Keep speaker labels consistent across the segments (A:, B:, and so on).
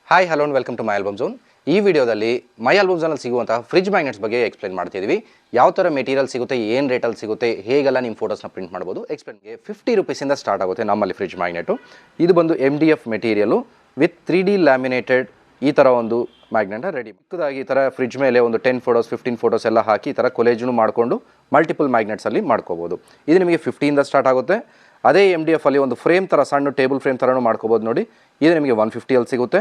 A: Hi hello and welcome to my album zone. ಈ ವಿಡಿಯೋದಲ್ಲಿ ಮೈ album ಝೋನಲ್ಲಿ ಸಿಗುವಂತಹ ಫ್ರಿಡ್ಜ್ ಮ್ಯಾಗ್ನೆಟ್ಸ್ ಬಗ್ಗೆ ಎಕ್ಸ್ಪ್ಲೇನ್ ಮಾಡ್ತಿದ್ದೀವಿ. ಯಾವ ಥರ ಮೆಟೀರಿಯಲ್ ಸಿಗುತ್ತೆ, ಏನು ರೇಟಲ್ಲಿ ಸಿಗುತ್ತೆ, ಹೇಗೆಲ್ಲ ನಿಮ್ಮ ಫೋಟೋಸ್ನ ಪ್ರಿಂಟ್ ಮಾಡ್ಬೋದು ಎಕ್ಸ್ಪ್ಲೇನ್ಗೆ 50 ರುಪೀಸಿಂದ ಸ್ಟಾರ್ಟ್ ಆಗುತ್ತೆ ನಮ್ಮಲ್ಲಿ ಫ್ರಿಡ್ಜ್ ಮ್ಯಾಗ್ನೆಟು. ಇದು ಬಂದು MDF material with 3D laminated ಈ ಥರ ಒಂದು ಮ್ಯಾಗ್ನೆಟ್ನ ರೆಡಿ. ಚಿಕ್ಕದಾಗಿ ಈ ಥರ ಫ್ರಿಡ್ಜ್ ಮೇಲೆ ಒಂದು 10 ಫೋಟೋಸ್ 15 ಫೋಟೋಸ್ ಎಲ್ಲ ಹಾಕಿ ಈ ಥರ ಕೊಲೇಜನ್ನು ಮಾಡಿಕೊಂಡು ಮಲ್ಟಿಪಲ್ ಮ್ಯಾಗ್ನೆಟ್ಸಲ್ಲಿ ಮಾಡ್ಕೋಬೋದು. ಇದು ನಿಮಗೆ 50ಇಂದ ಸ್ಟಾರ್ಟ್ ಆಗುತ್ತೆ. ಅದೇ MDF ಅಲ್ಲಿ ಒಂದು ಫ್ರೇಮ್ ಥರ ಸಣ್ಣ ಟೇಬಲ್ ಫ್ರೇಮ್ ಥರನೂ ಮಾಡ್ಕೋಬೋದು ನೋಡಿ. ಇದು ನಿಮಗೆ 150ಅಲ್ಲಿ ಸಿಗುತ್ತೆ.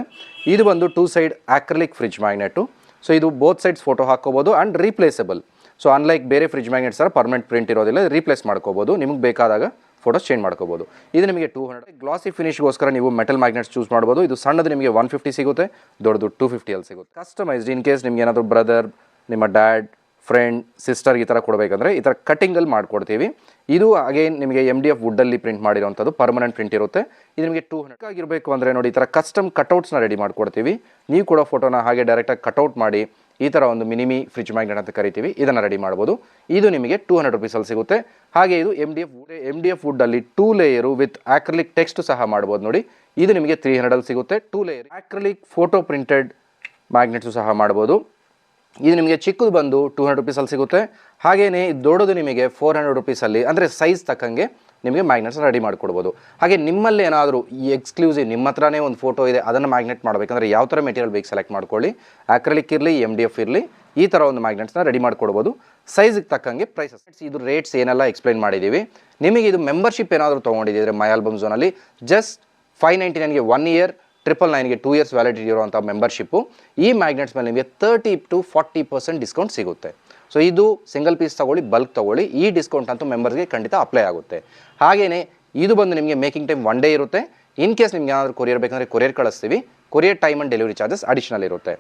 A: ಇದು ಬಂದು 2 side acrylic fridge magnate. So ಇದು ಬೋತ್ ಸೈಡ್ಸ್ ಫೋಟೋ ಹಾಕ್ಕೋಬೋದು ಆ್ಯಂಡ್ ರೀಪ್ಲೇಸಬಲ್. ಸೊ ಅನ್ಲೈಕ್ ಬೇರೆ ಫ್ರಿಡ್ಜ್ ಮ್ಯಾಗ್ನೆಟ್ಸ್ ಥರ ಪರ್ಮನೆಂಟ್ ಪ್ರಿಂಟ್ ಇರೋದಿಲ್ಲ, ರೀಪ್ಲೇಸ್ ಮಾಡ್ಕೋಬೋದು. ನಿಮಗೆ ಬೇಕಾದಾಗ ಫೋಟೋಸ್ ಚೇಂಜ್ ಮಾಡ್ಕೋಬೋದು. ಇದು ನಿಮಗೆ 200. ಗ್ಲಾಸಿ ಫಿನಿಶ್ಗೋಸ್ಕರ ನೀವು ಮೆಟಲ್ ಮ್ಯಾಗ್ನೆಟ್ಸ್ ಚೂಸ್ ಮಾಡ್ಬೋದು. ಇದು ಸಣ್ಣದು ನಿಮಗೆ 150 ಸಿಗುತ್ತೆ, ದೊಡ್ಡದು 250ಅಲ್ಲಿ ಸಿಗುತ್ತೆ. ಕಸ್ಟಮೈಸ್ಡ್ ಇನ್ ಕೇಸ್ ನಿಮ್ಗೆ ಏನಾದರೂ ಬ್ರದರ್, ನಿಮ್ಮ ಡ್ಯಾಡ್, ಫ್ರೆಂಡ್, ಸಿಸ್ಟರ್ ಈ ಥರ ಕೊಡಬೇಕಂದ್ರೆ ಈ ಥರ ಕಟ್ಟಿಂಗಲ್ಲಿ ಮಾಡಿಕೊಡ್ತೀವಿ. ಇದು ಅಗೇನ್ ನಿಮಗೆ MDF ವುಡ್ಡಲ್ಲಿ ಪ್ರಿಂಟ್ ಮಾಡಿರೋಂಥದ್ದು ಪರ್ಮನೆಂಟ್ ಪ್ರಿಂಟ್ ಇರುತ್ತೆ. ಇದು ನಿಮಗೆ 200 ಆಗಿರಬೇಕು ಅಂದರೆ ನೋಡಿ ಈ ಥರ ಕಸ್ಟಮ್ ಕಟೌಟ್ಸ್ನ ರೆಡಿ ಮಾಡಿಕೊಡ್ತೀವಿ. ನೀವು ಕೂಡ ಫೋಟೋನ ಹಾಗೆ ಡೈರೆಕ್ಟಾಗಿ ಕಟೌಟ್ ಮಾಡಿ ಈ ಥರ ಒಂದು ಮಿನಿಮಿ ಫ್ರಿಡ್ಜ್ ಮ್ಯಾಗ್ನೆಟ್ ಅಂತ ಕರಿತೀವಿ, ಇದನ್ನು ರೆಡಿ ಮಾಡ್ಬೋದು. ಇದು ನಿಮಗೆ 200 ರುಪೀಸಲ್ಲಿ ಸಿಗುತ್ತೆ. ಹಾಗೆ ಇದು MDF ವುಡ್ಡಲ್ಲಿ 2 layer with acrylic text ಸಹ ಮಾಡ್ಬೋದು ನೋಡಿ. ಇದು ನಿಮಗೆ 300ಅಲ್ಲಿ ಸಿಗುತ್ತೆ. 2 layer acrylic photo printed magnets ಸಹ ಮಾಡ್ಬೋದು. ಇದು ನಿಮಗೆ ಚಿಕ್ಕದು ಬಂದು 200 ರುಪೀಸಲ್ಲಿ ಸಿಗುತ್ತೆ. ಹಾಗೆಯೇ ದೊಡ್ಡದು ನಿಮಗೆ 400 ರುಪೀಸಲ್ಲಿ, ಅಂದರೆ ಸೈಜ್ ತಕ್ಕಂಗೆ ನಿಮಗೆ ಮ್ಯಾಗ್ನೆಟ್ಸ್ ರೆಡಿ ಮಾಡಿಕೊಡ್ಬೋದು. ಹಾಗೆ ನಿಮ್ಮಲ್ಲಿ ಏನಾದರೂ ಈ ಎಕ್ಸ್ಕ್ಲೂಸಿವ್ ನಿಮ್ಮ ಹತ್ರನೇ ಒಂದು ಫೋಟೋ ಇದೆ, ಅದನ್ನು ಮ್ಯಾಗ್ನೆಟ್ ಮಾಡಬೇಕಂದ್ರೆ ಯಾವ ಥರ ಮೆಟೀರಿಯಲ್ ಬೇಕು ಸೆಲೆಕ್ಟ್ ಮಾಡ್ಕೊಳ್ಳಿ. ಆಕ್ರಿಲಿಕ್ ಇರಲಿ, MDF ಇರಲಿ, ಈ ಥರ ಒಂದು ಮ್ಯಾಗ್ನೆಟ್ಸ್ನ ರೆಡಿ ಮಾಡಿಕೊಡ್ಬೋದು. ಸೈಜಿಗೆ ತಕ್ಕಂಗೆ ಪ್ರೈಸಸ್. ಇದು ರೇಟ್ಸ್ ಏನೆಲ್ಲ ಎಕ್ಸ್ಪ್ಲೈನ್ ಮಾಡಿದ್ದೀವಿ. ನಿಮಗೆ ಇದು ಮೆಂಬರ್ಶಿಪ್ ಏನಾದರೂ ತೊಗೊಂಡಿದ್ದರೆ ಮೈ ಆಲ್ಬಮ್ ಝೋನಲ್ಲಿ ಜಸ್ಟ್ 599ಗೆ 1 ಇಯರ್, 999ಗೆ 2 ಇಯರ್ಸ್ ವ್ಯಾಲಿಡಿಟಿ ಇರುವಂಥ ಮೆಂಬರ್ಶಿಪ್ಪು. ಈ ಮ್ಯಾಗ್ನೆಟ್ಸ್ ಮೇಲೆ ನಿಮಗೆ 30 to 40% ಡಿಸ್ಕೌಂಟ್ ಸಿಗುತ್ತೆ. ಸೊ ಇದು ಸಿಂಗಲ್ ಪೀಸ್ ತೊಗೊಳ್ಳಿ, ಬಲ್ಕ್ ತೊಗೊಳ್ಳಿ, ಈ ಡಿಸ್ಕೌಂಟ್ ಅಂತೂ ಮೆಂಬರ್ಸ್ಗೆ ಖಂಡಿತ ಅಪ್ಲೈ ಆಗುತ್ತೆ. ಹಾಗೆಯೇ ಇದು ಬಂದು ನಿಮಗೆ ಮೇಕಿಂಗ್ ಟೈಮ್ 1 ಡೇ ಇರುತ್ತೆ. ಇನ್ ಕೇಸ್ ನಿಮ್ಗೆ ಏನಾದರೂ ಕೊರಿಯರ್ ಬೇಕಂದರೆ ಕೊರಿಯರ್ ಕಳಿಸ್ತೀವಿ. Courier time and delivery charges additional ಇರುತ್ತೆ.